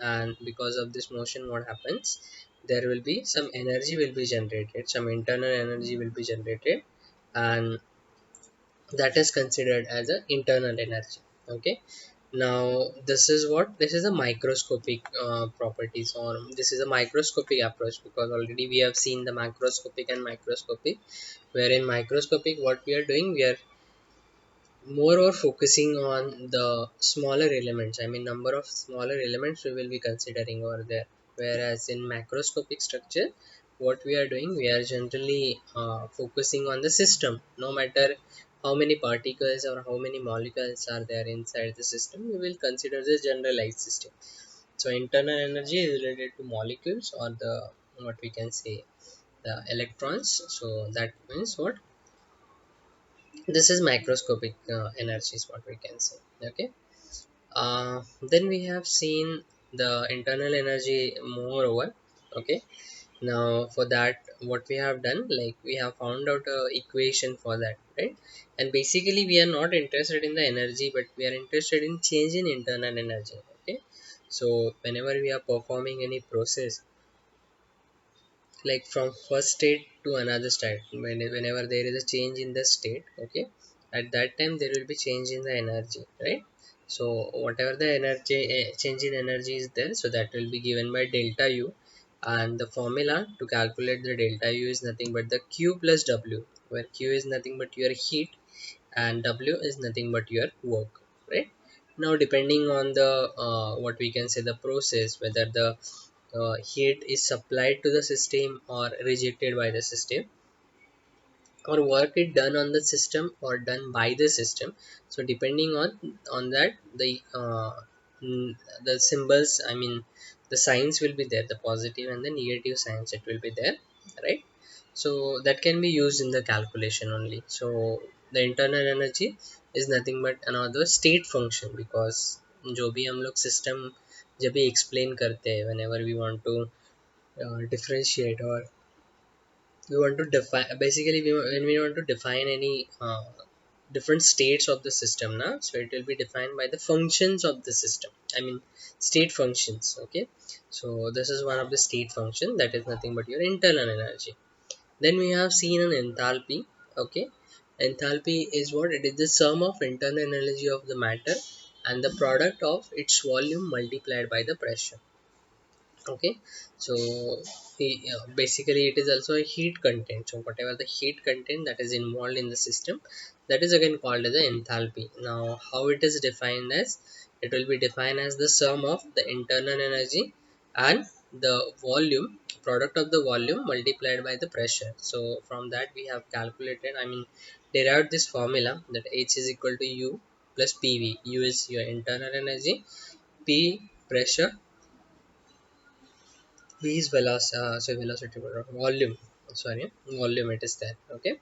and because of this motion, what happens, there will be some energy will be generated, some internal energy will be generated, and that is considered as an internal energy. Okay, now this is a microscopic properties, or this is a microscopic approach, because already we have seen the macroscopic and microscopic, where in microscopic what we are doing, we are more focusing on the smaller elements, I mean number of smaller elements we will be considering over there, whereas in macroscopic structure what we are doing, we are generally focusing on the system. No matter how many particles or how many molecules are there inside the system, we will consider the generalized system. So internal energy is related to molecules, or the what we can say, the electrons. So that means what, this is microscopic energy is what we can say. Okay, then we have seen the internal energy moreover. Okay, now for that what we have done, like we have found out a equation for that, right? And basically we are not interested in the energy, but we are interested in change in internal energy. Okay, so whenever we are performing any process, like from first state to another state, whenever there is a change in the state, okay, at that time there will be change in the energy, right? So whatever the energy change in energy is there, so that will be given by delta u, and the formula to calculate the delta u is nothing but the q plus w, where q is nothing but your heat and w is nothing but your work, right? Now depending on the what we can say, the process, whether the heat is supplied to the system or rejected by the system, or work is done on the system or done by the system. So depending on that, mm, the symbols, I mean the signs will be there, the positive and the negative signs, it will be there, right? So that can be used in the calculation only. So the internal energy is nothing but another state function, because जो भी हम लोग system जब भी explain करते हैं, whenever we want to differentiate, or we want to define, basically when we want to define any different states of the system now, so it will be defined by the functions of the system, I mean state functions. Okay, so this is one of the state function, that is nothing but your internal energy. Then we have seen an enthalpy. Okay, enthalpy is what, it is the sum of internal energy of the matter and the product of its volume multiplied by the pressure. Okay, so basically it is also a heat content. So whatever the heat content that is involved in the system, that is again called as the enthalpy. Now how it is defined as, it will be defined as the sum of the internal energy and the volume, product of the volume multiplied by the pressure. So from that we have calculated, I mean derived this formula, that H is equal to U plus PV. U is your internal energy, P pressure, V is velocity, volume. Sorry, volume it is there. Okay.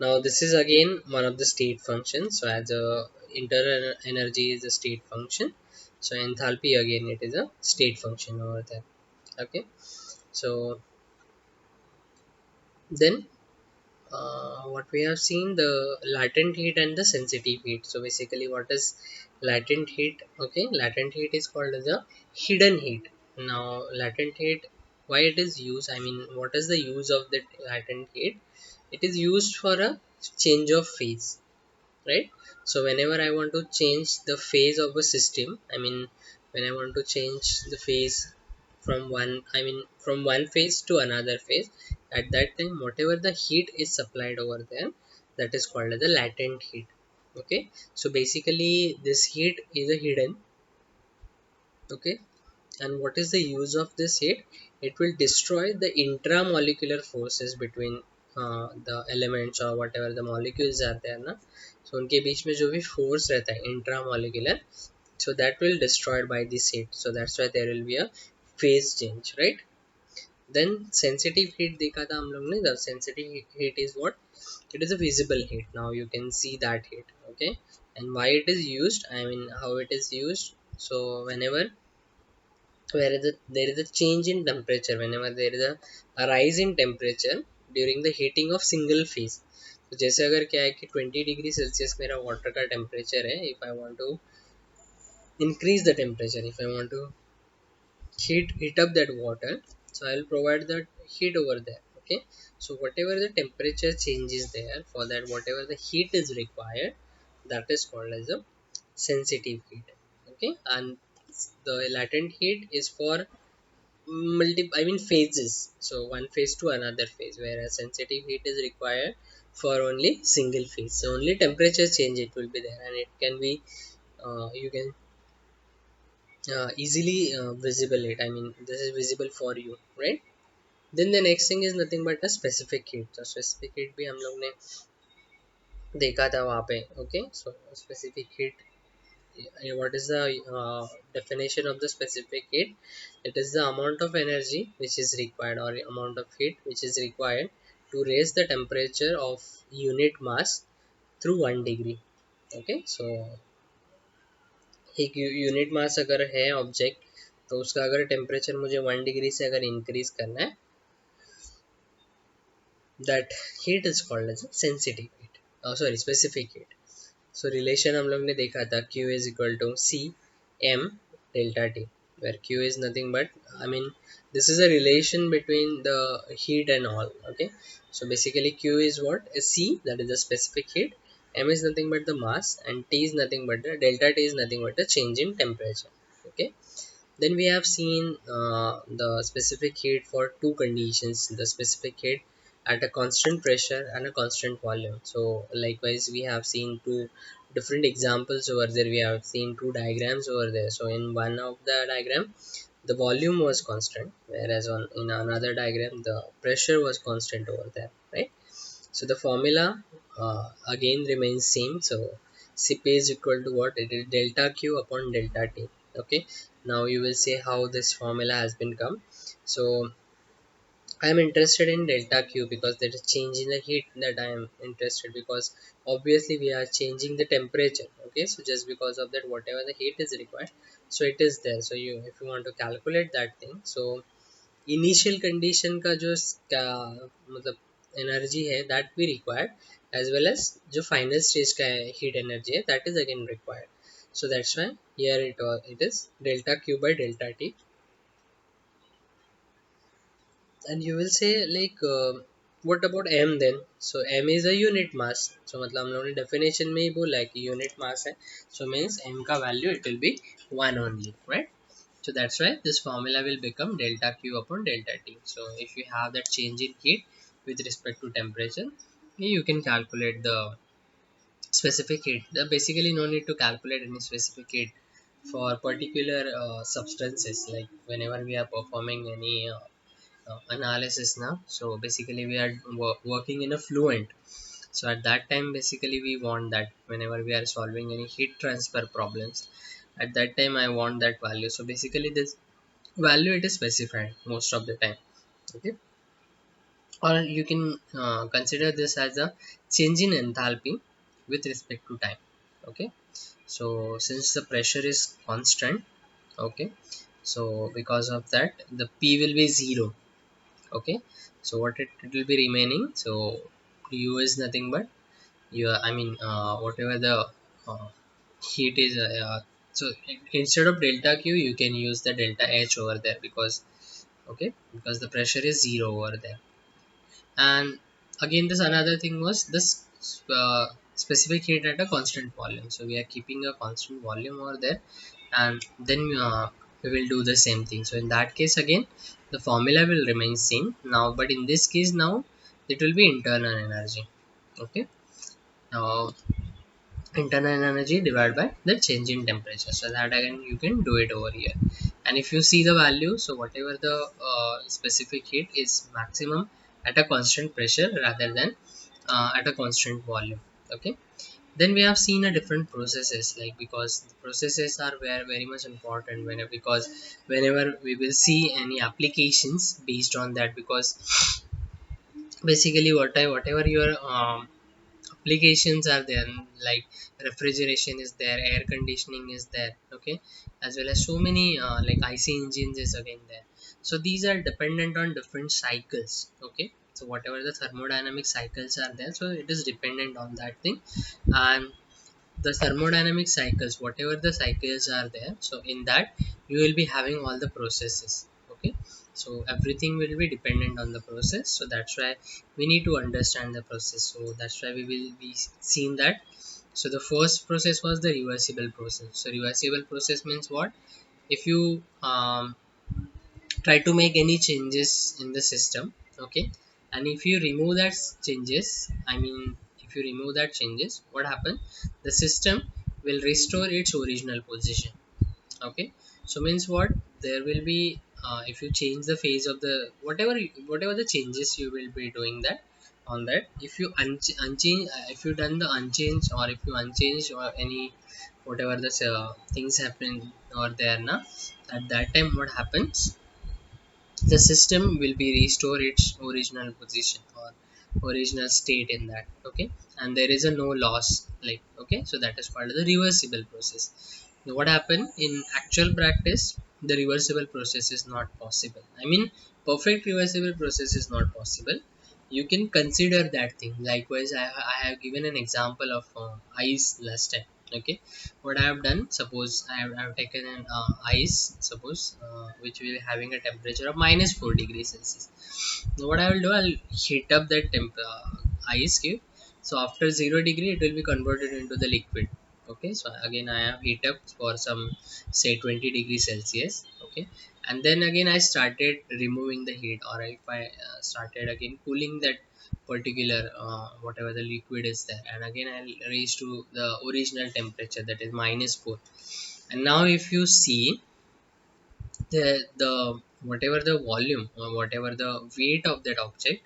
Now this is again one of the state functions. So as a internal energy is a state function, so enthalpy again it is a state function over there. Okay. So then what we have seen, the latent heat and the sensitive heat. So basically what is latent heat? Okay, latent heat is called as a hidden heat. Now latent heat, why it is used, I mean what is the use of that latent heat? It is used for a change of phase, right? So whenever I want to change the phase of a system, I mean when I want to change the phase from one, I mean from one phase to another phase, at that time whatever the heat is supplied over there, that is called as the latent heat. Okay, so basically this heat is a hidden. Okay, and what is the use of this heat? It will destroy the intramolecular forces between the elements or whatever the molecules are there ना, so उनके बीच में जो भी force रहता है intramolecular, so that will destroyed by this heat. So that's why there will be a phase change, right? Then sensitive heat देखा था हम लोग ने. The sensitive heat is what? It is a visible heat. Now you can see that heat. Okay, and why it is used, I mean how it is used. So whenever there is a change in temperature, whenever there is a rise in temperature during the heating of single phase. तो जैसे अगर क्या है कि 20 degree Celsius मेरा water का temperature है, if I want to increase the temperature, if I want to heat up that water, so I'll provide that heat over there. Okay, so whatever the temperature changes there, for that whatever the heat is required, that is called as a sensitive heat. Okay, and the latent heat is for phases, so one phase to another phase, whereas sensitive heat is required for only single phase. So only temperature change it will be there, and it can be you can easily visible it. I mean, this is visible for you, right? Then the next thing is nothing but a specific heat. तो specific heat भी हम लोग ने देखा था वहाँ पे. Okay, so specific heat, what is the definition of the specific heat? It is the amount of energy which is required, or amount of heat which is required to raise the temperature of unit mass through 1 degree. Okay, so एक unit mass अगर है object, तो उसका अगर temperature मुझे 1 degree से अगर increase करना है, that heat is called as a sensitive heat, sorry, specific heat. So relation हम लोग ने देखा था, Q is equal to C M delta T, where Q is nothing but, I mean, this is a relation between the heat and all. Okay, so basically Q is what? C, that is the specific heat. M is nothing but the mass, and T is nothing but the delta T is nothing but the change in temperature. Okay, then we have seen the specific heat for two conditions, the specific heat at a constant pressure and a constant volume. So likewise we have seen two different examples over there, we have seen two diagrams over there. So in one of the diagram the volume was constant, whereas in another diagram the pressure was constant over there, right? So the formula again remains same. So Cp is equal to what? It is delta Q upon delta T. Okay, now you will see how this formula has been come. So I am interested in delta Q because there is change in the heat that I am interested, because obviously we are changing the temperature. Okay, so just because of that whatever the heat is required, so it is there. So you, if you want to calculate that thing, so initial condition का जो मतलब energy है that भी required, as well as जो final stage का heat energy है that is again required. So that's why here it is delta Q by delta T. And you will say like what about m then? So m is a unit mass. So मतलब हम लोगों ने definition में ही बोला है कि unit mass है, so means m का value it will be 1 only, right? So that's why this formula will become delta Q upon delta T. So if you have that change in heat with respect to temperature, you can calculate the specific heat. Basically no need to calculate any specific heat for particular substances, like whenever we are performing any analysis now. So basically we are working in a fluent. So at that time basically we want that whenever we are solving any heat transfer problems, at that time I want that value. So basically this value it is specified most of the time. Okay, or you can consider this as a change in enthalpy with respect to time. Okay, so since the pressure is constant, okay, so because of that the P will be 0. Okay, so what it will be remaining, so U is nothing but you, I mean whatever the uh, heat is so instead of delta Q you can use the delta H over there, because okay, because the pressure is 0 over there. And again this another thing was this specific heat at a constant volume, so we are keeping a constant volume over there, and then we will do the same thing. So in that case again the formula will remain same now, but in this case now it will be internal energy. Okay, now internal energy divided by the change in temperature, so that again you can do it over here. And if you see the value, so whatever the specific heat is maximum at a constant pressure rather than at a constant volume. Okay, then we have seen a different processes, like because the processes are very much important whenever, because whenever we will see any applications based on that, because basically whatever your applications are there, like refrigeration is there, air conditioning is there. Okay, as well as so many like IC engines is again there. So these are dependent on different cycles. Okay, so whatever the thermodynamic cycles are there, so it is dependent on that thing. And the thermodynamic cycles, whatever the cycles are there, so in that you will be having all the processes. Okay, so everything will be dependent on the process, so that's why we need to understand the process. So that's why we will be seeing that. So the first process was the reversible process. So reversible process means what? If you try to make any changes in the system, okay, and if you remove that changes, I mean, if you remove that changes, what happens? The system will restore its original position. Okay, so means what? There will be if you change the phase of the whatever the changes you will be doing that on that, if you unchange, if you done the unchange, or if you unchange or any whatever the things happen or there now, at that time what happens? The system will be restore its original position or original state in that. Okay, and there is a no loss, like, okay, so that is called the reversible process. Now what happened in actual practice? The reversible process is not possible. I mean, perfect reversible process is not possible. You can consider that thing. Likewise, I have given an example of ice last time. Okay, what I have done, suppose I have taken an ice, suppose which will be having a temperature of -4 degrees Celsius. Now what I will do, I'll heat up that ice cube. So after 0 degree it will be converted into the liquid. Okay, so again I have heat up for some, say, 20 degrees Celsius. Okay, and then again I started removing the heat, or if I started again cooling that particular whatever the liquid is there, and again I'll raise to the original temperature, that is -4. And now if you see the whatever the volume or whatever the weight of that object,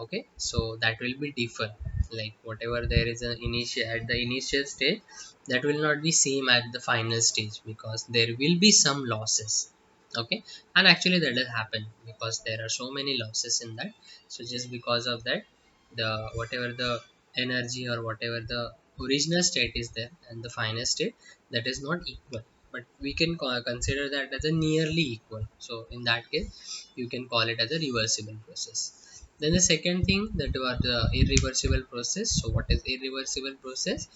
okay, so that will be different. Like whatever there is an initial at the initial stage, that will not be same at the final stage, because there will be some losses. Okay, and actually that will happen because there are so many losses in that. So just because of that, the whatever the energy or whatever the original state is there and the final state, that is not equal, but we can consider that as a nearly equal. So in that case you can call it as a reversible process. Then the second thing, that was the irreversible process. So what is irreversible process?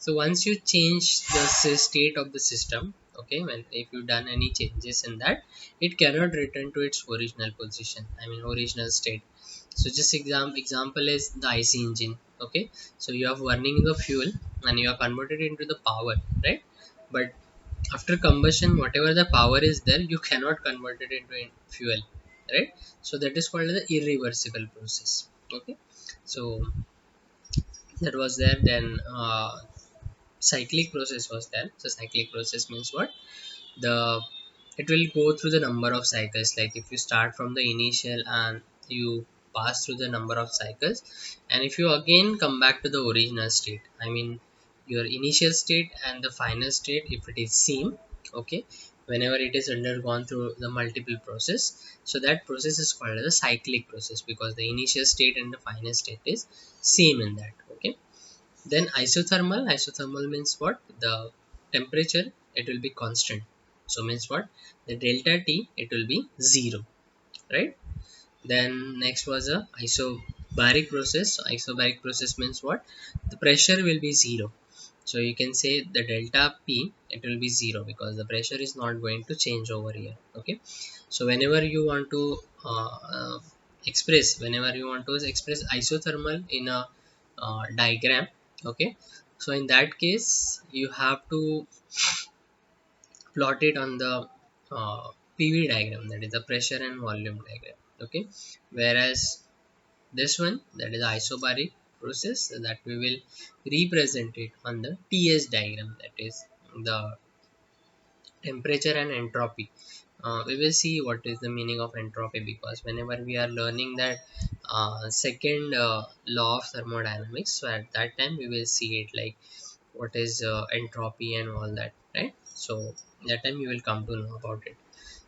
So once you change the state of the system, okay, when if you done any changes in that, it cannot return to its original position, I mean original state. So just example is the IC engine. Okay, so you are burning the fuel and you are converted into the power, right? But after combustion, whatever the power is there, you cannot convert it into fuel, right? So that is called the irreversible process. Okay, so that was there. Then cyclic process was there. So cyclic process means what? The It will go through the number of cycles. Like if you start from the initial and you pass through the number of cycles, and if you again come back to the original state, I mean your initial state and the final state, if it is same, okay, whenever it is undergone through the multiple process, so that process is called as a cyclic process, because the initial state and the final state is same in that. Okay, then isothermal means what? The temperature, it will be constant. So means what? The delta T, it will be 0, right? Then next was a isobaric process. So isobaric process means what? The pressure will be 0. So you can say the delta P, it will be 0, because the pressure is not going to change over here. Okay, so whenever you want to express isothermal in a diagram, okay, so in that case you have to plot it on the PV diagram, that is the pressure and volume diagram. Okay, whereas this one, that is isobaric process, that we will represent it on the TS diagram, that is the temperature and entropy. We will see what is the meaning of entropy, because whenever we are learning that second law of thermodynamics, so at that time we will see it, like what is entropy and all that, right? So that time you will come to know about it.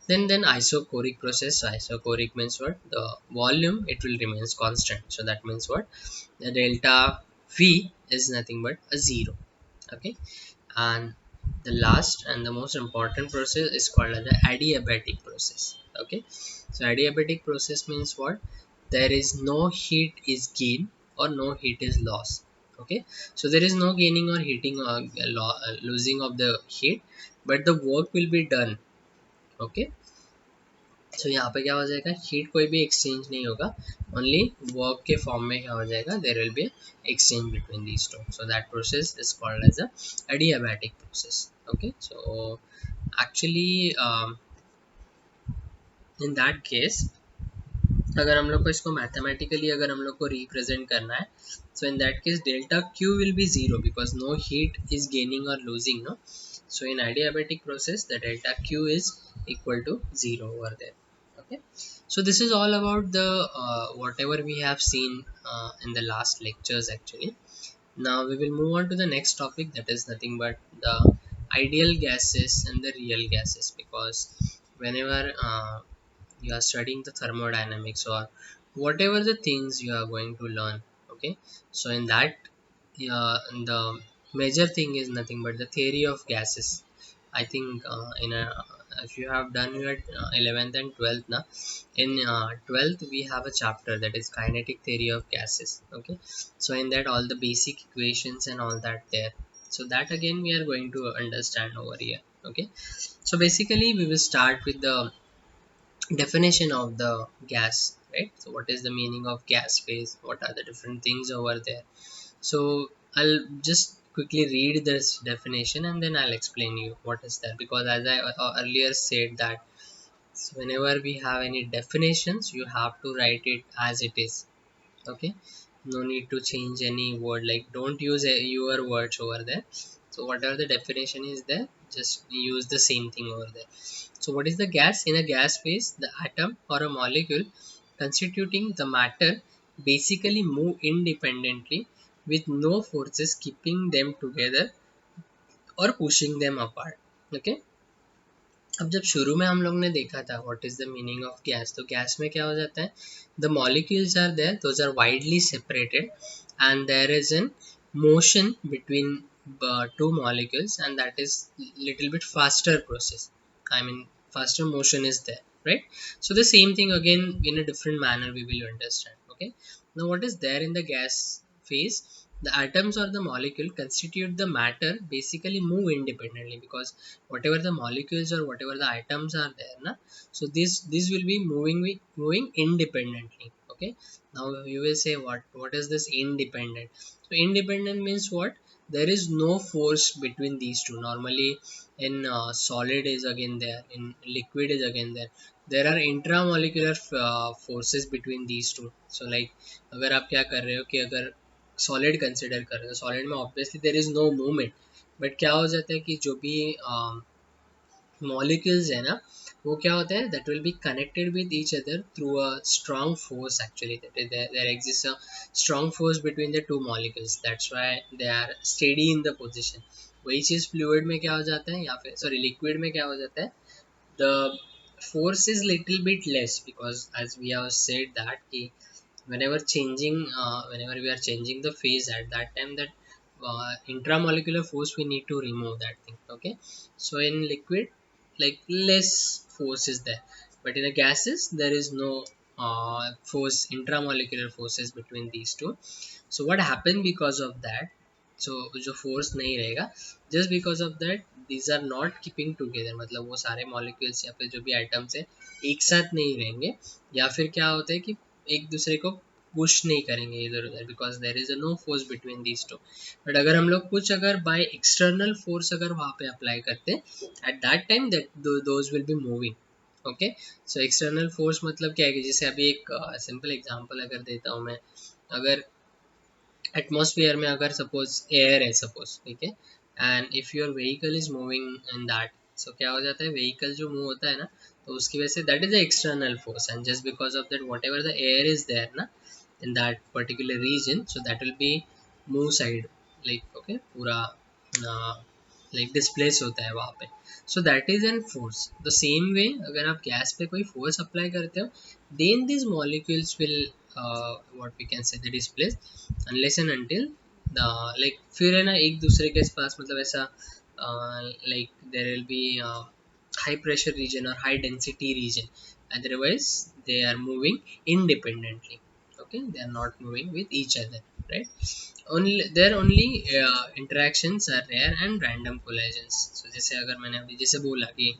Then isochoric process. So isochoric means what? The volume, it will remains constant. So that means what? The delta V is nothing but a 0. Okay, and the last and the most important process is called as the adiabatic process. Okay, so adiabatic process means what? There is no heat is gain or no heat is loss. Okay, so there is no gaining or heating or losing of the heat, but the work will be done. Okay, so यहाँ पे क्या हो जाएगा, heat कोई भी exchange नहीं होगा, only work के फॉर्म में क्या हो जाएगा, there will be exchange between these two, so that process is called as a adiabatic process. Okay, so actually in that case, अगर हम लोग को इसको मैथमेटिकली अगर हम लोग को रिप्रेजेंट करना है, so in that case delta q will be zero because no heat is gaining or losing, no. So in adiabatic process the delta q is equal to zero over there. Okay, so this is all about the whatever we have seen in the last lectures actually. Now we will move on to the next topic, that is nothing but the ideal gases and the real gases, because whenever you are studying the thermodynamics or whatever the things you are going to learn, okay, so in that the major thing is nothing but the theory of gases. I think in a, if you have done your 11th and 12th now, in 12th we have a chapter that is kinetic theory of gases. Okay, so in that all the basic equations and all that there, so that again we are going to understand over here. Okay, so basically we will start with the definition of the gas, right? So what is the meaning of gas phase, what are the different things over there? So I'll just quickly read this definition and then I'll explain you what is that, because as I earlier said that, so whenever we have any definitions you have to write it as it is. Okay, no need to change any word, like don't use your words over there. So whatever the definition is there, just use the same thing over there. So what is the gas? In a gas phase, the atom or a molecule constituting the matter basically move independently with no forces keeping them together or pushing them apart. Okay, अब जब शुरू में हम लोग ने देखा था what is the meaning of gas, तो गैस में क्या हो जाता है, the molecules are there, those are widely separated and there is an motion between two molecules, and that is little bit faster process. I mean faster motion is there, right? So the same thing again in a different manner we will understand. Okay, now what is there in the gas phase? The atoms or the molecule constitute the matter basically move independently, because whatever the molecules or whatever the atoms are there na, so this will be moving independently. Okay, now you will say what is this independent? So independent means what? There is no force between these two. Normally in solid is again there, in liquid is again there. There are intramolecular forces between these two. So like अगर आप क्या कर रहे हो कि अगर solid consider कर रहे हो, सॉलिड में obviously there is no movement, but क्या हो जाता है कि जो भी मॉलिक्यूल्स है ना, वो क्या होता है, that will be connected with each other through a strong force actually, that is there exist a strong force between the two molecules, that's why they are steady in the position. वही चीज़ fluid में क्या हो जाता है, या फिर sorry liquid में क्या हो जाता है, the force is little bit less, because as we have said that ki whenever we are changing the phase, at that time that intramolecular force we need to remove that thing. Okay, so in liquid like less force is there, but in the gases there is no force, intramolecular forces between these two. So what happened because of that, so जो force नहीं रहेगा, just because of that these are not keeping together, मतलब वो सारे molecules या फिर जो भी atoms है एक साथ नहीं रहेंगे, या फिर क्या होता है कि एक दूसरे को पुश नहीं करेंगे इधर उधर, because there is a no force between these two. But अगर हम लोग कुछ अगर बाय एक्सटर्नल फोर्स अगर वहाँ पे अप्लाई करते हैं, eight that time that those will be moving. Okay, so external force मतलब क्या है कि जैसे अभी एक सिंपल एग्जांपल अगर देता हूँ मैं, अगर एटमॉस्फेयर में अगर सपोज एयर है सपोज, ठीक है, and if your vehicle is moving in that, so क्या हो जाता है, व्हीकल जो मूव होता है ना, तो उसकी वजह से that is the external force, and just because of that whatever the air is there ना in that particular region, so that will be move side, like okay पूरा like displace होता है वहाँ पे. So that is an force. The same way अगर आप gas पे कोई force apply करते हो, then these molecules will what we can say the displace, unless and until the like फिर है ना एक दूसरे के पास मतलब ऐसा like there will be high pressure region or high density region, otherwise they are moving independently. Okay, they are not moving with each other. right? Only interactions are rare and random collisions. So जैसे अगर मैंने अभी जैसे बोला कि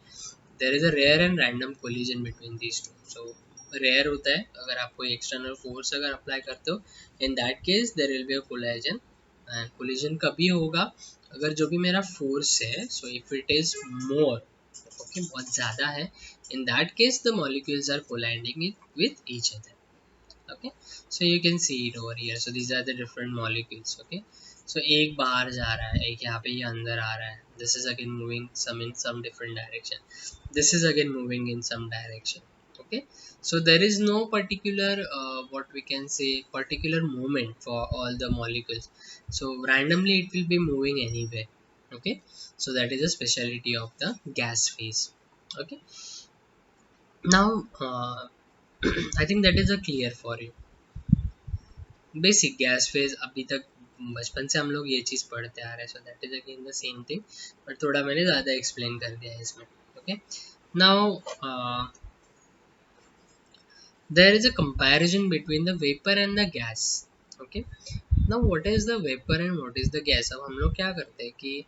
there is a rare and random collision between these two. So rare होता है अगर आप कोई external force अगर apply करते हो, in that case there will be a collision. and collision कभी होगा अगर जो भी मेरा force है, so if it is more, okay, बहुत ज़्यादा है, in that case the molecules are colliding with each other. Okay, so you can see it over here. So these are the different molecules. Okay, so एक बाहर जा रहा है, एक यहाँ पे ये अंदर आ रहा है. This is again moving some in some different direction. This is again moving in some direction. Okay, so there is no particular what we can say particular movement for all the molecules. So randomly it will be moving anywhere. Okay, so that is a speciality of the gas phase. Okay, now I think that is a clear for you. Basic gas phase अभी तक बचपन से हम लोग ये चीज़ पढ़ते आ रहे हैं, so that is again the same thing, but थोड़ा मैंने ज़्यादा एक्सप्लेन कर दिया है इसमें. Okay, now there is a comparison between the vapour and the gas. Okay, now what is the vapour and what is the gas. अब हम लोग क्या करते हैं कि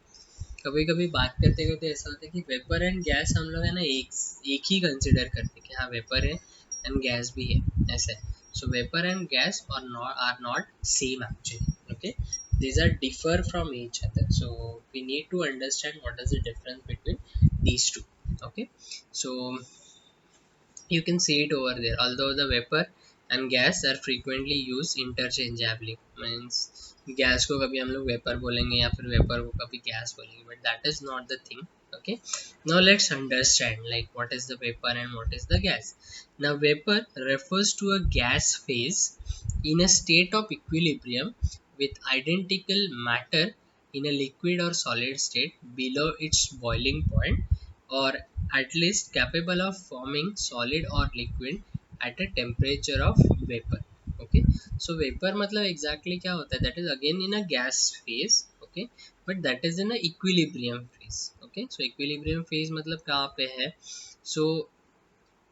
कभी कभी बात करते करते ऐसा होता है कि वेपर एंड गैस हम लोग है ना एक ही कंसिडर करते हैं कि हाँ वेपर है एंड गैस भी है, ऐसे. So vapor and gas are not same actually. Okay, these are differ from each other. So we need to understand what is the difference between these two. Okay, so you can see it over there. Although the vapor and gas are frequently used interchangeably, means gas को कभी हम लोग vapour बोलेंगे या फिर vapour को कभी gas बोलेंगे, but that is not the thing. Okay, now let's understand like what is the vapor and what is the gas. Now vapor refers to a gas phase in a state of equilibrium with identical matter in a liquid or solid state below its boiling point, or at least capable of forming solid or liquid at a temperature of vapor. Okay, so vapor मतलब exactly क्या होता है, that is again in a gas phase. Okay, but that is in a equilibrium phase. Okay, so equilibrium phase मतलब कहाँ पे है, so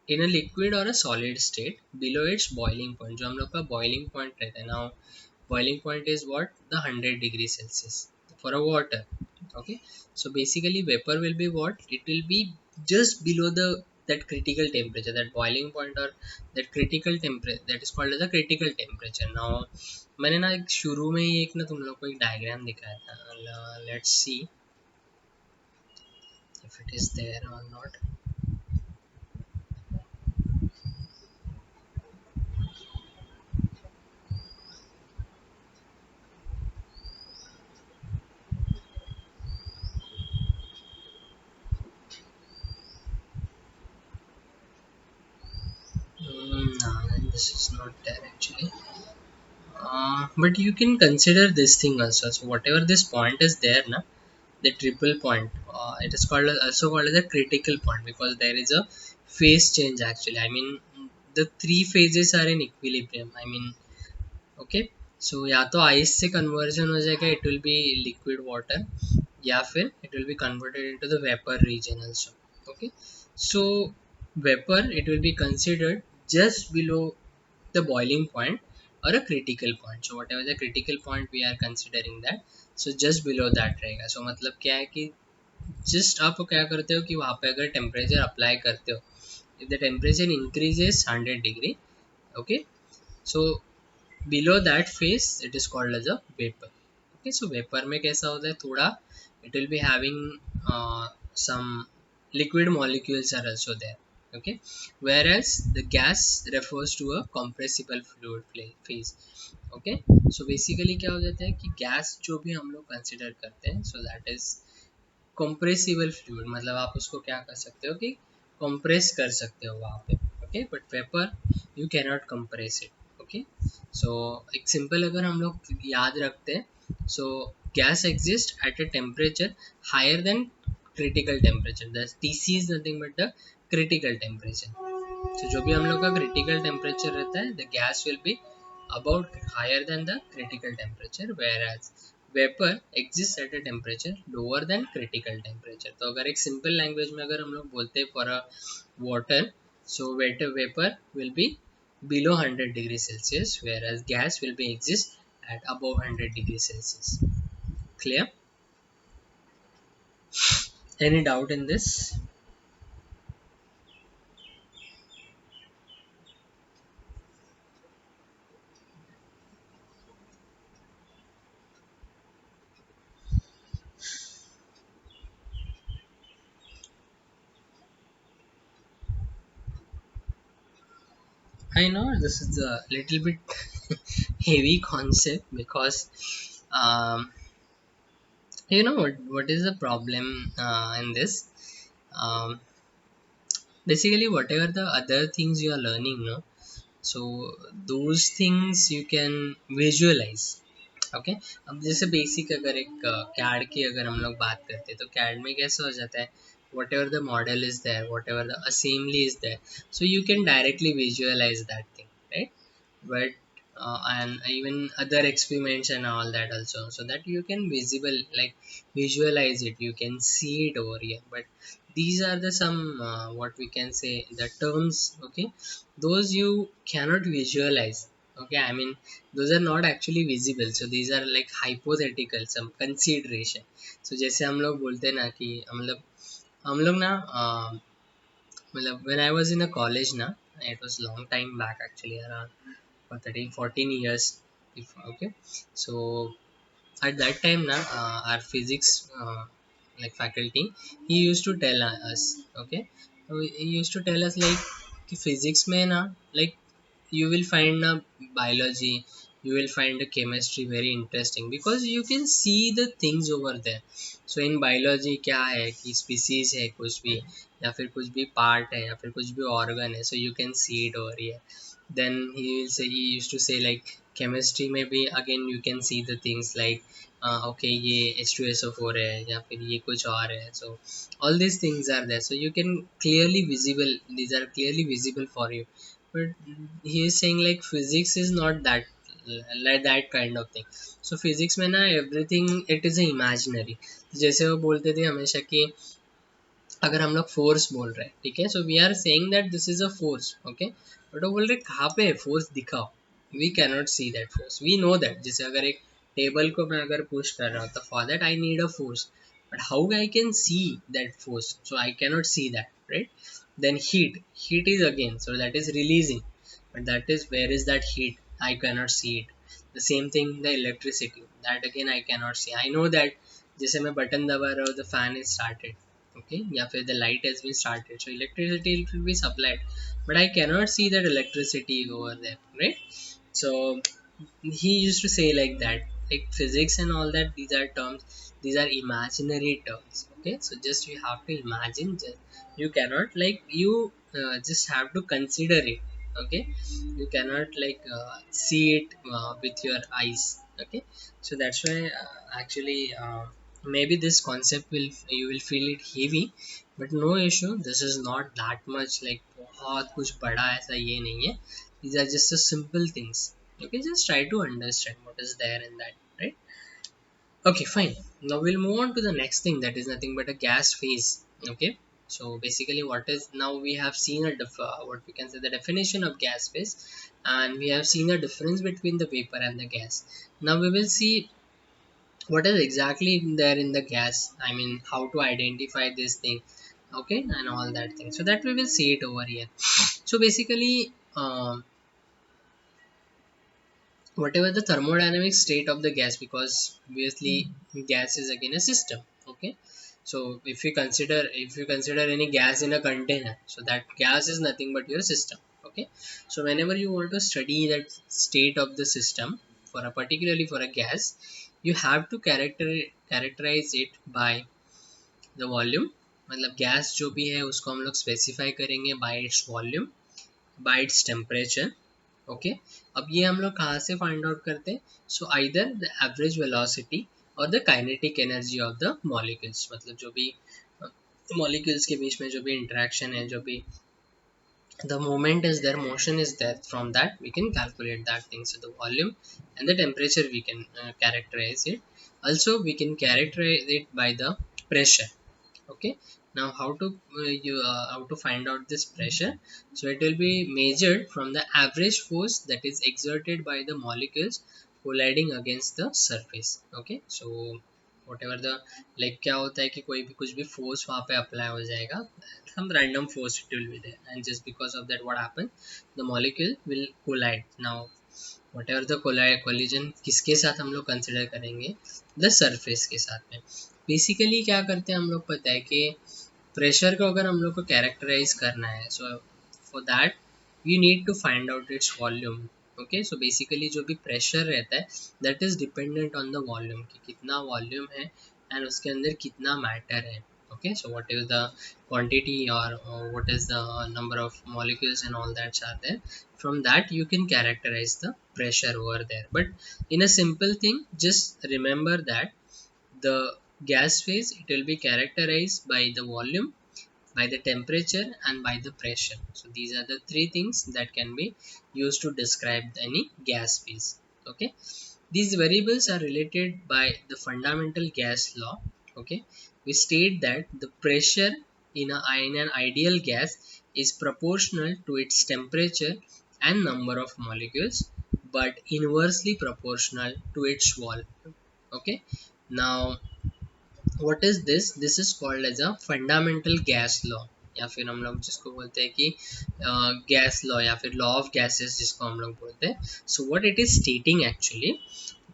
in a liquid or a solid state below its boiling point, जो हम लोग का boiling point रहता है. Now boiling point is what, the 100 degrees Celsius for a water. Okay, so basically vapor will be what, it will be just below the that critical temperature, that boiling point or that critical temperature, that is called as a critical temperature. Now मैंने ना एक शुरू में ही एक ना तुम लोग को एक डायग्राम दिखाया था, let's see if it is there or not. No, this is not there actually. But you can consider this thing also. So whatever this point is there, na, the triple point, it is called also called as a critical point because there is a phase change actually. I mean, the three phases are in equilibrium. I mean, okay, so या तो ice से conversion हो जाएगा, it will be liquid water, या फिर it will be converted into the vapor region also. Okay, so vapor it will be considered just below the boiling point or a critical point. So whatever the critical point we are considering that, so just below that रहेगा. So मतलब क्या है कि just आप क्या करते हो कि वहाँ पे अगर टेम्परेचर अप्लाई करते हो, if the temperature increases 100 degree, okay, so below that phase it is called as a vapor. Okay, so vapor में कैसा होता है थोड़ा, it will be having some liquid molecules are also there. Okay, whereas the gas refers to a compressible fluid phase. Okay, so basically क्या हो जाता है कि गैस जो भी हम लोग कंसिडर करते हैं, so that is compressible fluid, मतलब आप उसको क्या कर सकते हो कि compress कर सकते हो वहाँ पे. Okay, but vapor you cannot compress it. Okay, so एक सिंपल अगर हम लोग याद रखते हैं, so gas exists at a temperature higher than critical temperature. The TC is nothing but the critical temperature. So जो भी हम लोग का critical temperature रहता है, the gas will be about higher than the critical temperature, whereas vapor exists at a temperature lower than critical temperature. तो अगर एक simple language में अगर हम लोग बोलते हैं for a water, so vapor will be below 100 degrees Celsius, whereas gas will be exist at above 100 degrees Celsius. Clear? Any doubt in this? I know this is a little bit heavy concept because you know what is the problem in this? Um, Basically, whatever the other things you are learning, no, so those things you can visualize. Okay, अब जैसे basic अगर एक CAD की अगर हम लोग बात करते हैं तो कैड में कैसा हो जाता है, whatever the model is there, whatever the assembly is there, so you can directly visualise that thing, right? But and even other experiments and all that also, so that you can visible like visualize it, you can see it over here. But these are the some what we can say the terms, okay, those you cannot visualize. Okay, I mean those are not actually visible, so these are like hypothetical some consideration. So जैसे हम लोग बोलते हैं ना कि हम लोग ना मतलब when I was in a college ना, it was long time back actually, around for 13 14 years if, okay, so at that time na, our physics like faculty, he used to tell us, okay, so he used to tell us like कि physics में ना, like you will find a biology, you will find a chemistry very interesting because you can see the things over there. So in biology क्या है कि species है कुछ भी, या फिर कुछ भी part है, या फिर कुछ भी organ है, so you can see it over here. Then he used to say like chemistry में भी again you can see the things like okay ये H2SO4 है या फिर ये कुछ और है, so all these things are there, so you can clearly visible, these are clearly visible for you. But he is saying like physics is not that like that kind of thing. So physics में ना everything it is a imaginary. जैसे वो बोलते थे हमेशा कि अगर हम लोग फोर्स बोल रहे हैं, ठीक है, so we are saying that this is a force, okay, but वो बोल रहे कहाँ पे है फोर्स दिखाओ, we can not see that force, we know that जैसे अगर एक टेबल को मैं अगर पुश कर रहा हूँ तो for that I need a force, but how I can see that force, so I can not see that, right? Then heat is again, so that is releasing, but that is where is that heat, I cannot see it. The same thing the electricity, that again I cannot see, I know that जैसे मैं button दबा रहा हूँ the fan is started, okay, या फिर the light has been started, so electricity will be supplied, but I cannot see that electricity over there, right? So he used to say like that, like physics and all that, these are terms, these are imaginary terms, okay, so just you have to imagine, just you cannot like you just have to consider it, okay, you cannot like see it with your eyes, okay. So that's why actually maybe this concept will, you will feel it heavy, but no issue, this is not that much like बहुत कुछ बड़ा ऐसा ये नहीं है, these are just the simple things, okay, just try to understand what is there in that, right? Okay, fine. Now we'll move on to the next thing, that is nothing but a gas phase. Okay. So basically, what is now we have seen a what we can say the definition of gas phase, and we have seen the difference between the vapor and the gas. Now we will see what is exactly there in the gas. I mean, how to identify this thing. Okay, and all that thing. So that we will see it over here. So basically, whatever the thermodynamic state of the gas, because obviously gas is again a system, okay, so if you consider any gas in a container, so that gas is nothing but your system, okay. So whenever you want to study that state of the system for a particularly for a gas, you have to characterize it by the volume, मतलब gas जो भी है उसको हम लोग specify करेंगे bye its volume, bye its temperature, okay. अब ये हम लोग कहाँ से फाइंड आउट करते हैं, so either the average velocity और the kinetic energy of the molecules, मतलब जो भी मॉलिक्यूल्स के बीच में जो भी इंटरेक्शन है, जो भी the movement is there, motion is there, from that we can calculate that thing, so the volume and the temperature we can characterize it. Also we can characterize it by the pressure, okay. Now how to find out this pressure, so it will be measured from the average force that is exerted by the molecules colliding against the surface. Okay, so whatever the, like क्या होता है कि कोई भी कुछ भी force वहाँ पे apply हो जाएगा, some random force it will be there, and just because of that what happens, the molecule will collide. Now whatever the collision किसके साथ हम लोग कंसिडर करेंगे, द सरफेस के साथ में. बेसिकली क्या करते हैं हम लोग, पता है कि प्रेशर को अगर हम लोग को कैरेक्टराइज करना है, so for that you need to find out its volume. Okay, so basically जो भी प्रेशर रहता है that is dependent on the volume, कि कितना वॉल्यूम है एंड उसके अंदर कितना मैटर है. Okay, so what is the quantity, or what is the number of molecules and all that are there. From that you can characterize the pressure over there. But in a simple thing, just remember that the gas phase, it will be characterized by the volume, by the temperature, and by the pressure. So these are the three things that can be used to describe any gas phase. Okay, these variables are related by the fundamental gas law. Okay, we state that the pressure in an ideal gas is proportional to its temperature and number of molecules, but inversely proportional to its volume. Okay, now what is this is called as a fundamental gas law, या फिर हम लोग जिसको बोलते हैं कि gas law, या फिर लॉ ऑफ गैसेस जिसको हम लोग बोलते हैं. So what it is स्टेटिंग actually,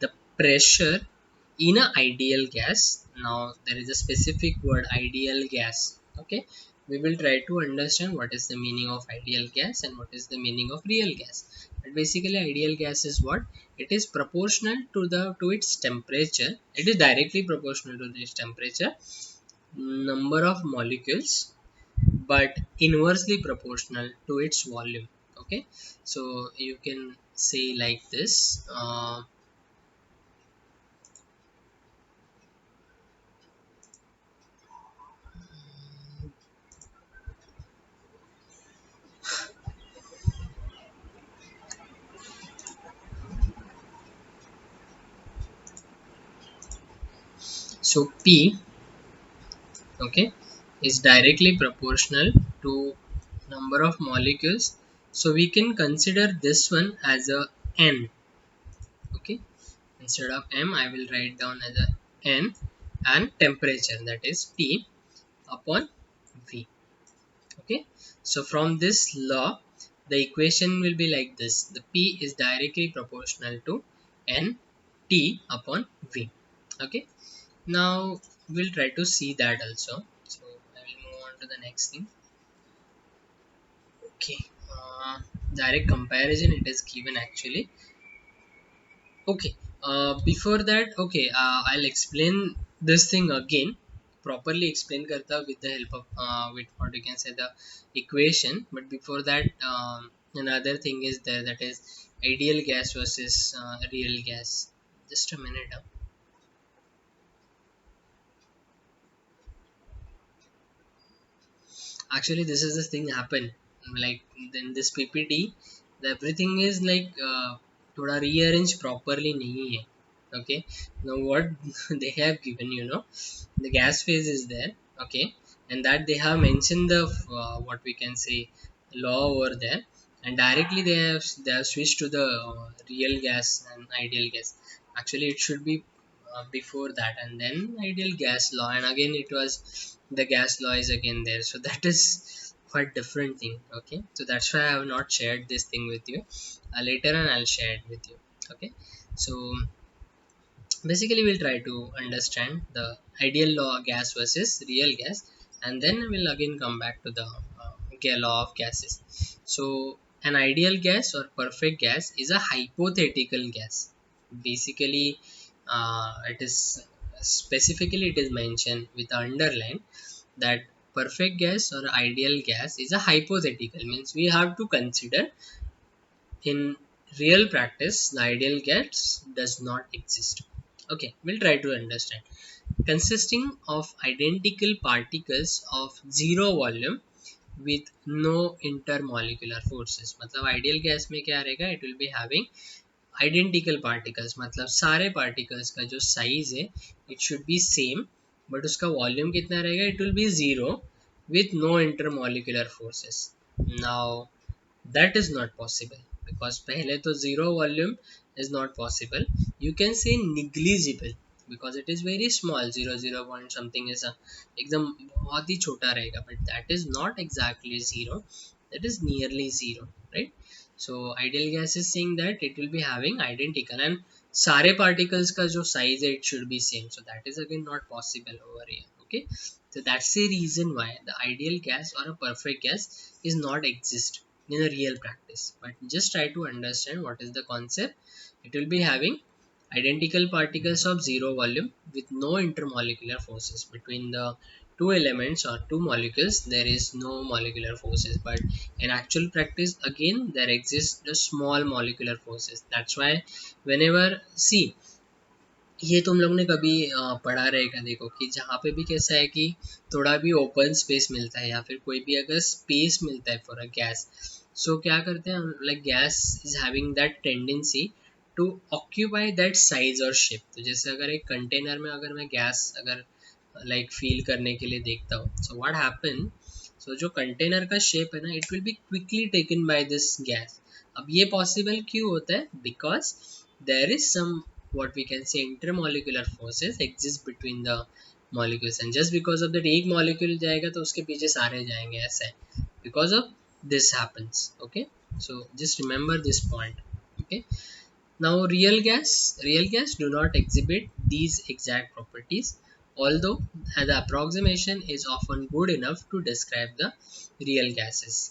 the pressure in a ideal gas. Now there is a specific word, ideal gas. Okay, we will try to understand what is the meaning of ideal gas and what is the meaning of real gas. But basically ideal gas is what, it is proportional to its temperature, it is directly proportional to its temperature, number of molecules, but inversely proportional to its volume. Okay, so you can say like this, so P, okay, is directly proportional to number of molecules. So we can consider this one as a N. Okay, instead of M I will write down as a N, and temperature, that is T upon V. Okay, so from this law the equation will be like this, the P is directly proportional to N T upon V. Okay, now we'll try to see that also. So I will move on to the next thing. Okay, direct comparison it is given actually. Okay, before that, okay, I'll explain this thing again, properly explain karta with the help of with what you can say the equation. But before that, another thing is there, that is ideal gas versus real gas. Just a minute. Actually this is the thing happen, like in this PPT the everything is like thoda rearranged properly nahi hai. Okay, now what they have given, the gas phase is there. Okay, and that they have mentioned the what we can say law over there, and directly they have switched to the real gas and ideal gas. Actually it should be before that and then ideal gas law, and again it was the gas law is again there, so that is quite different thing. Okay, so that's why I have not shared this thing with you. Later on I'll share it with you. Okay, so basically we'll try to understand the ideal law gas versus real gas, and then we'll again come back to the law of gases. So an ideal gas or perfect gas is a hypothetical gas. Basically it is specifically it is mentioned with the underline that perfect gas or ideal gas is a hypothetical, means we have to consider in real practice the ideal gas does not exist. Okay, we'll try to understand. Consisting of identical particles of zero volume with no intermolecular forces. मतलब ideal gas में क्या रहेगा, it will be having identical particles, मतलब सारे particles का जो size है it should be same, but उसका volume कितना रहेगा, it will be zero with no intermolecular forces. Now that is not possible because पहले तो zero volume is not possible. You can say negligible because it is very small, 0.001 something is a एकदम बहुत ही छोटा रहेगा, but that is not exactly zero, that is nearly zero, right? So ideal gas is saying that it will be having identical and सारे particles का जो size है it should be same, so that is again not possible over here. Okay, so that's the reason why the ideal gas or a perfect gas is not exist in a real practice. But just try to understand what is the concept. It will be having identical particles of zero volume with no intermolecular forces between the two elements or two molecules. There is no molecular forces, but in actual practice again there exists the small molecular forces. That's why whenever see, ये तुम लोग ने कभी पढ़ा रहेगा, देखो कि जहाँ पे भी कैसा है कि थोड़ा भी ओपन स्पेस मिलता है या फिर कोई भी अगर स्पेस मिलता है फॉर अ गैस, सो क्या करते हैं, like gas is having that tendency to occupy that size और शेप. तो जैसे अगर एक कंटेनर में अगर मैं गैस अगर लाइक फील करने के लिए देखता हूँ, सो व्हाट हैपन, सो जो कंटेनर का शेप है ना, it will B quickly taken by this gas. अब ये पॉसिबल क्यों होता है, because there is some what we can say intermolecular forces exist between the molecules, and just because of that एक molecule जाएगा तो उसके पीछे सारे जाएंगे, ऐसा है, because of this happens. Okay, so just remember this point. Okay, now real gas do not exhibit these exact properties, although the approximation is often good enough to describe the real gases.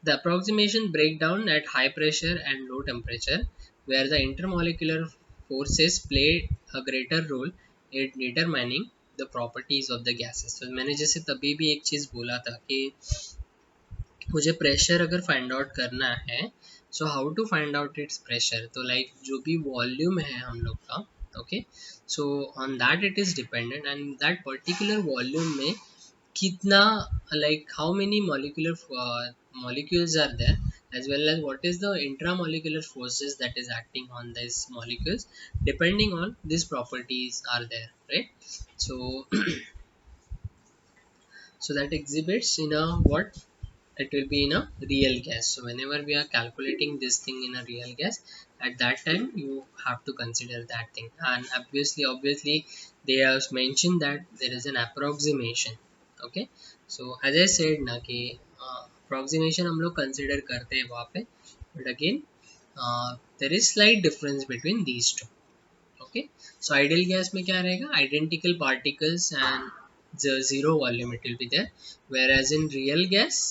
The approximation break down at high pressure and low temperature, where the intermolecular forces play a greater role in determining the properties of the gases. तो मैंने जैसे तभी भी एक चीज़ बोला था कि मुझे प्रेशर अगर फाइंड आउट करना है, so how to find out its pressure, तो लाइक जो भी वॉल्यूम है हम लोग का, okay, so on that it is dependent, and that particular volume में कितना like how many molecules are there, as well as what is the intramolecular forces that is acting on these molecules, depending on these properties are there, right? So so that exhibits in a what, it will be in a real gas. So whenever we are calculating this thing in a real gas, at that time you have to consider that thing, and obviously they have mentioned that there is an approximation. Okay, so as I said ना कि approximation हम लोग consider करते हैं वहाँ पे, but again there is slight difference between these two. Okay, so ideal gas में क्या रहेगा, identical particles and the zero volume it will be there, whereas in real gas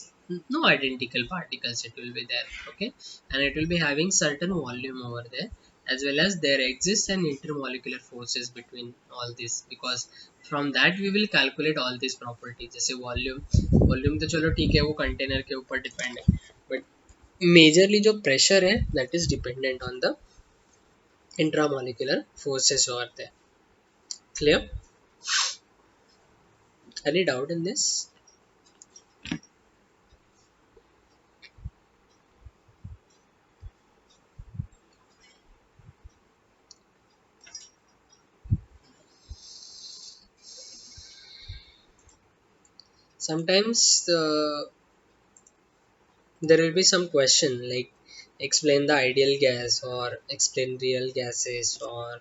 no identical particles it will be there. Okay, and it will be having certain volume over there, as well as there exists an intermolecular forces between all this, because from that we will calculate all these properties. जैसे volume तो चलो ठीक है, वो container के ऊपर depend है, but majorly जो प्रेशर है that is dependent on the intramolecular forces over there. Clear? Any doubt in this? Sometimes there will be some question like explain the ideal gas or explain real gases, or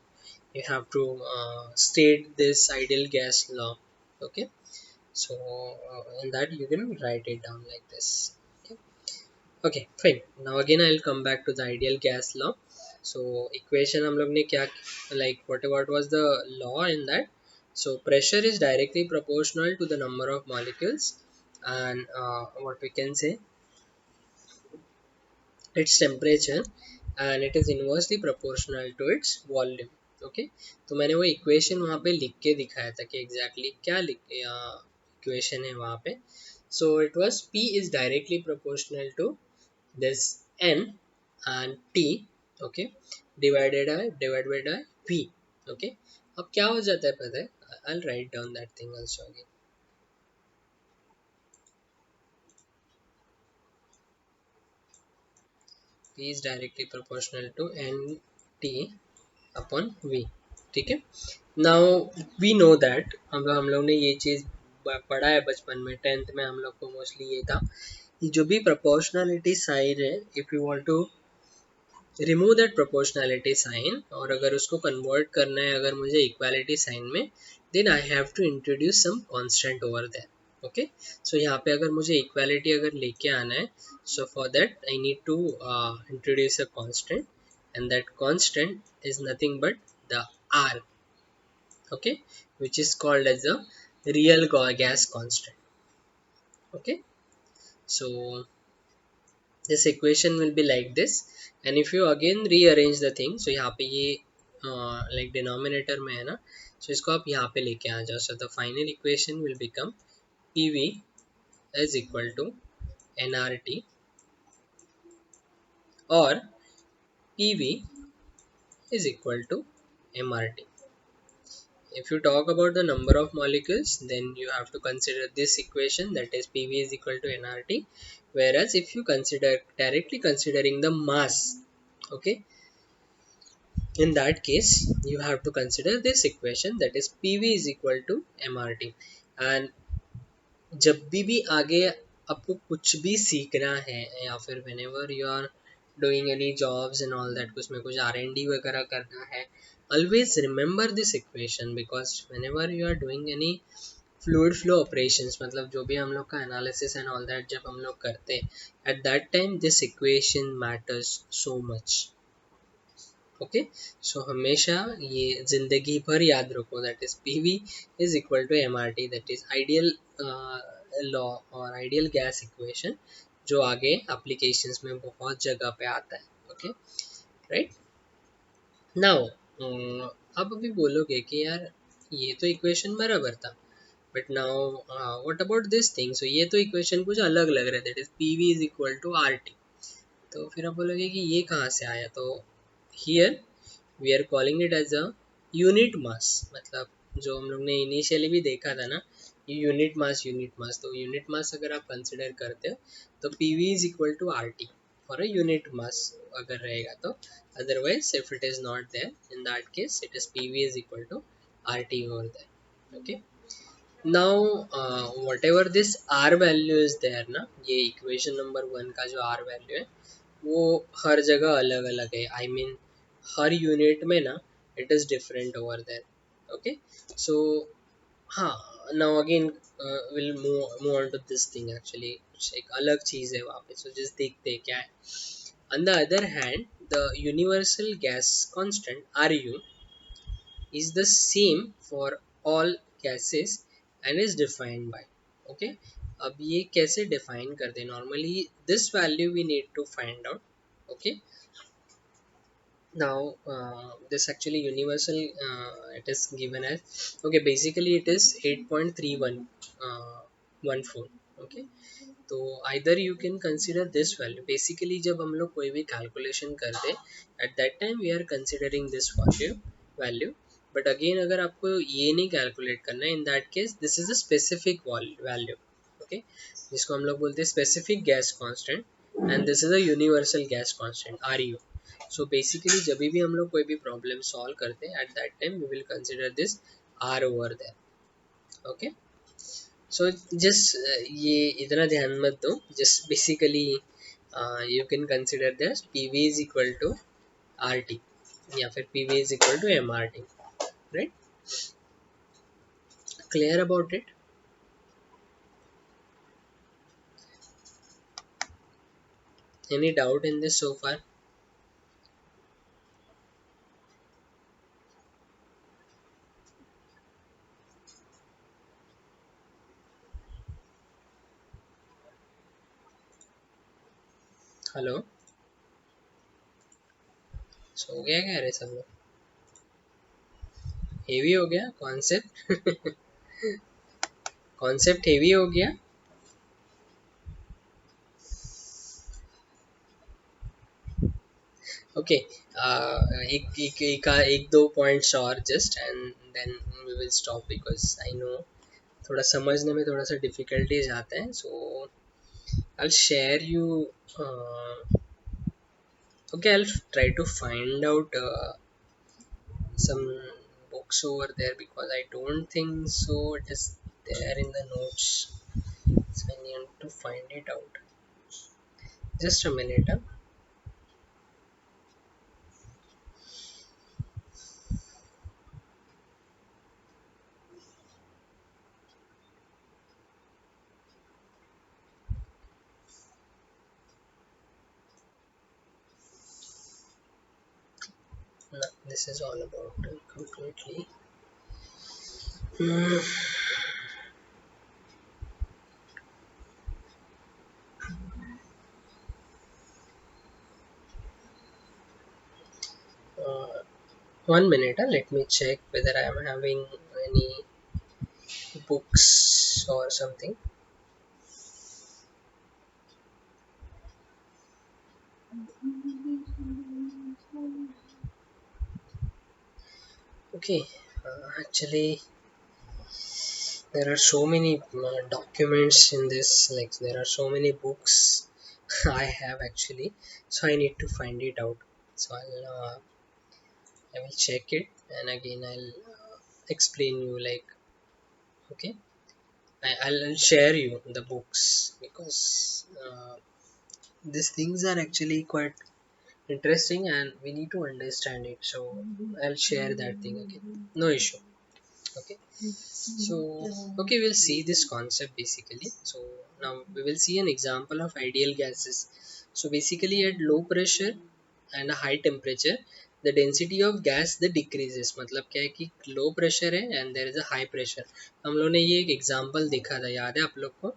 you have to state this ideal gas law. Okay, so in that you can write it down like this. Okay, okay, fine. Now again I'll come back to the ideal gas law. So equation हम लोग ने क्या, like what was the law in that? So pressure is directly proportional to the number of molecules, and what we can say, its temperature, and it is inversely proportional to its volume. Okay, तो मैंने वो equation वहाँ पे लिख के दिखाया था कि एग्जैक्टली क्या लिख इक्वेशन है वहाँ पे. So it was P is directly proportional to this N and T, okay, divided by V. Okay, अब क्या हो जाता है पता है, I'll write down that thing also again. P is directly proportional to N T upon V. ठीक है, now we know that हम लोग ने ये चीज़ पढ़ा है बचपन में, 10th में हम लोग को मोस्टली ये था कि जो भी प्रोपोर्शनलिटी साइन है, if you want to remove that proportionality sign, और अगर उसको कन्वर्ट करना है अगर मुझे इक्वालिटी साइन में, then I have to introduce some constant over there. Okay, so यहाँ पे अगर मुझे इक्वालिटी अगर लेके आना है, so for that I need to introduce a constant, and that constant is nothing but the r, okay, which is called as the real gas constant। Okay, so this equation will be like this, and if you again rearrange the thing, so यहाँ पे ये like denominator में है ना, so इसको आप यहाँ पे लेके आ जाओ, so the final equation will become PV is equal to nRT, or PV is equal to mRT। If you talk about the number of molecules, then you have to consider this equation, that is PV is equal to nRT, whereas if you consider directly considering the mass, okay, in that case you have to consider this equation, that is PV is equal to mRT। and जब भी आगे आपको कुछ भी सीखना है, या फिर whenever you are doing any jobs and all that, उसमें कुछ R&D वगैरह करना है, always remember this equation, because whenever you are doing any fluid flow operations, मतलब जो भी हम लोग का analysis and all that जब हम लोग करते हैं, at that time this equation matters so much। Okay, so हमेशा ये जिंदगी भर याद रखो, that is PV is equal to M R T, that is ideal law और आइडियल गैस इक्वेशन, जो आगे एप्लीकेशंस में बहुत जगह पे आता है। ओके, राइट नाउ आप अभी बोलोगे कि यार ये तो इक्वेशन बराबर था, but now what about this thing, so ये तो इक्वेशन कुछ अलग लग रहा है, that is PV is equal to R T. तो फिर आप बोलोगे कि ये कहाँ से आया, तो here we are calling it as a unit mass, मतलब जो हम लोग ने इनिशियली भी देखा था ना, यूनिट मास, यूनिट मास, तो यूनिट मास अगर आप कंसिडर करते हो तो P V is equal to R T for a unit mass अगर रहेगा तो, otherwise if it is not there in that case it is P V is equal to R T over there. Okay, now whatever this R value is there ना, ये equation number 1 का जो are value है वो हर जगह अलग अलग है, आई मीन हर यूनिट में ना it is different over there. Okay, so हाँ, now again will move on to this thing, actually कुछ एक अलग चीज़ है वहाँ पे, सो जस्ट देखते हैं क्या है। On the other hand, the universal gas constant R U is the same for all gases and is defined by, okay, अब ये कैसे define करते हैं, normally this value we need to find out। okay, now this actually universal, it is given as, okay, basically it is 8.31 14। okay, तो either you can consider this value, basically जब हम लोग कोई भी calculation करते हैं, at that time we are considering this value, but again अगर आपको ये नहीं calculate करना है, in that case this is a specific value। okay, जिसको हम लोग बोलते हैं specific gas constant, and this is a universal gas constant RU। so basically जब भी हम लोग कोई भी problem solve करते हैं, at that time we will consider this R over there। okay, so just ये इतना ध्यान मत दो, just basically you can consider this P V is equal to R T, या फिर P V is equal to M R T, right, clear about it. Any doubt in this so far? Hello, सो गया क्या रे सब लोग? Heavy हो गया कॉन्सेप्ट? कॉन्सेप्ट हेवी हो गया? ओके, एक दो पॉइंट्स और just, and then we will stop, because I know थोड़ा समझने में थोड़ा सा डिफिकल्टीज आते हैं, सो I'll share you. Okay, I'll try to find out some books over there, because I don't think so. It is there in the notes, so I need to find it out. Just a minute. Huh? No, this is all about completely. Hmm. Uh, 1 minute, let me check whether I am having any books or something. Okay, actually, there are so many documents in this, like there are so many books I have actually, so I need to find it out. So I will check it and again I'll explain you, like, okay. I'll share you the books because these things are actually quite interesting and we need to understand it. So I'll share that thing again. No issue. Okay. So okay, we'll see this concept basically. So now we will see an example of ideal gases. So basically at low pressure and a high temperature, the density of gas the decreases. मतलब क्या है कि low pressure है and there is a high pressure. हम लोगों ने ये एक एग्जांपल देखा था, याद है आप लोग को,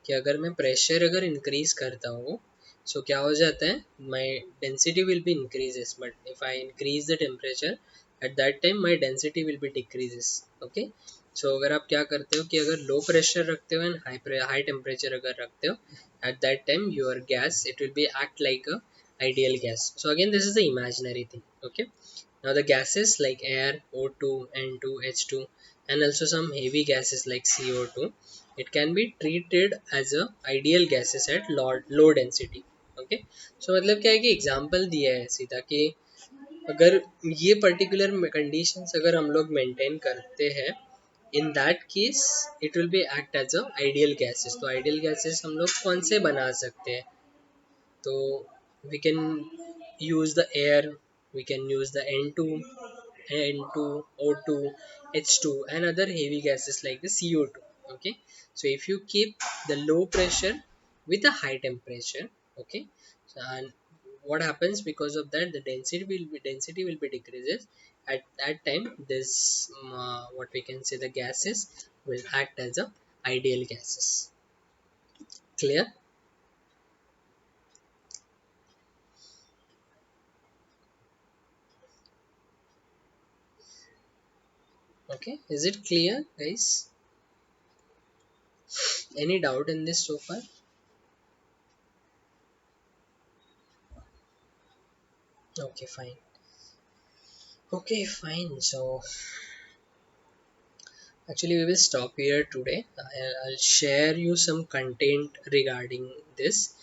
कि अगर मैं प्रेशर अगर इंक्रीज करता हूँ सो क्या हो जाता है, my density will be increases, but if I increase the temperature at that time my density will be decreases. Okay. So अगर आप क्या करते हो कि अगर लो प्रेशर रखते हो एंड हाई टेम्परेचर अगर रखते हो at that time your gas it will be act like a ideal gas. So again this is the imaginary thing. Okay. Now the gases like air, O2, N2, H2, and also some heavy gases like CO2, it can be treated as a ideal gases at low density. Okay. So मतलब क्या है कि example दिया है सीधा कि अगर ये पर्टिकुलर कंडीशंस अगर हम लोग मेंटेन करते हैं, in that case it will be act as a ideal gases. तो आइडियल गैसेस हम लोग कौन से बना सकते हैं? तो we can use the air, we can use the N2, N2, O2, H2 and other heavy gases like the CO2. Okay. So if you keep the low pressure with a high temperature, okay, so, and what happens because of that, the density will be decreases. At that time this what we can say, the gases will act as a ideal gases. Clear? Okay, is it clear guys? Any doubt in this so far? Okay, fine. Okay, fine. So actually, we will stop here today. I'll share you some content regarding this.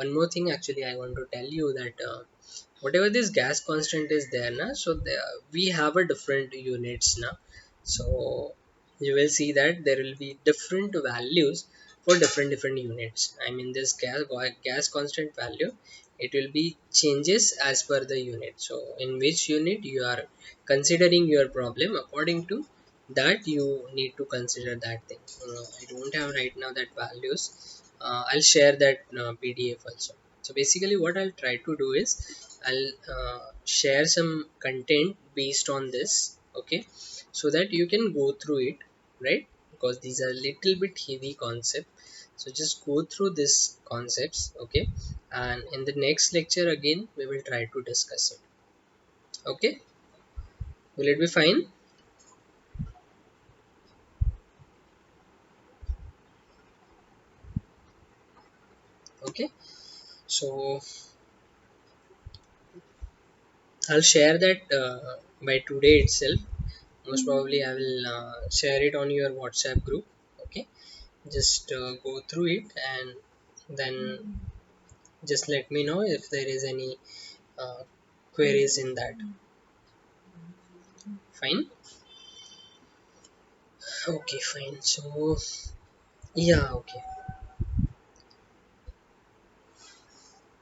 One more thing actually, I want to tell you that whatever this gas constant is there, na, so we have a different units now. So you will see that there will be different values for different units. I mean, this gas constant value, it will be changes as per the unit. So in which unit you are considering your problem, according to that you need to consider that thing. I don't have right now that values. I'll share that PDF also. So basically what I'll try to do is I'll share some content based on this. Okay. So that you can go through it, right? Because these are little bit heavy concept, so just go through this concepts. Okay. And in the next lecture again we will try to discuss it. Okay. Will it be fine? Okay. So I'll share that by today itself. Most probably, I will share it on your WhatsApp group. Okay, just go through it and then just let me know if there is any uh, queries in that. Fine. Okay, fine. So yeah, okay.